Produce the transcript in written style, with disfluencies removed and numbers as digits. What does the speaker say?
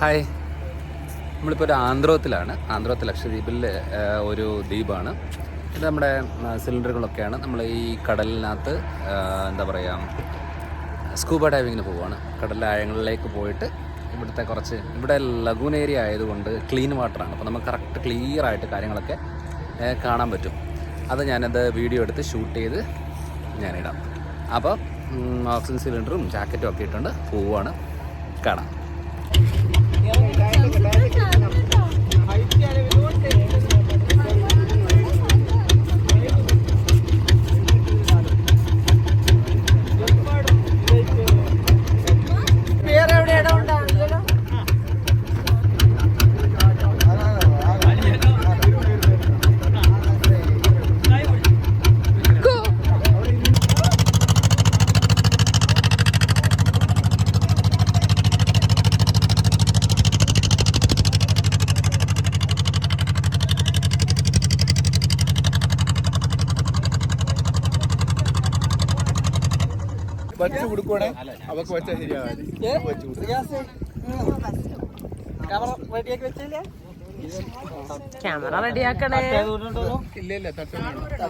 Hi, നമ്മളിപ്പോൾ ഒരു ആന്ധ്രോത്ത് ലക്ഷദ്വീപിലെ ഒരു ദ്വീപാണ് ഇത്. നമ്മുടെ സിലിണ്ടറുകളൊക്കെയാണ്. നമ്മൾ ഈ കടലിനകത്ത് എന്താ പറയുക, സ്കൂബ ഡൈവിങ്ങിന് പോവുകയാണ്. കടലിലെ ആഴങ്ങളിലേക്ക് പോയിട്ട് ഇവിടെ ലഗൂൺ ഏരിയ ആയതുകൊണ്ട് ക്ലീൻ വാട്ടറാണ്. അപ്പോൾ നമുക്ക് കറക്റ്റ് ക്ലിയറായിട്ട് കാര്യങ്ങളൊക്കെ കാണാൻ പറ്റും. അത് ഞാനത് വീഡിയോ എടുത്ത് ഷൂട്ട് ചെയ്ത് ഞാനിടാം. അപ്പോൾ ഓക്സിജൻ സിലിണ്ടറും ജാക്കറ്റും ഒക്കെ ഇട്ടുകൊണ്ട് പോവുകയാണ്. കാണാം. വച്ച് കൊടുക്കുവാണേ അവക്ക് വെച്ചാൽ ശരിയാകാതെ. ക്യാമറ റെഡിയാക്കണേ. ഇല്ല തട്ടുന്നു.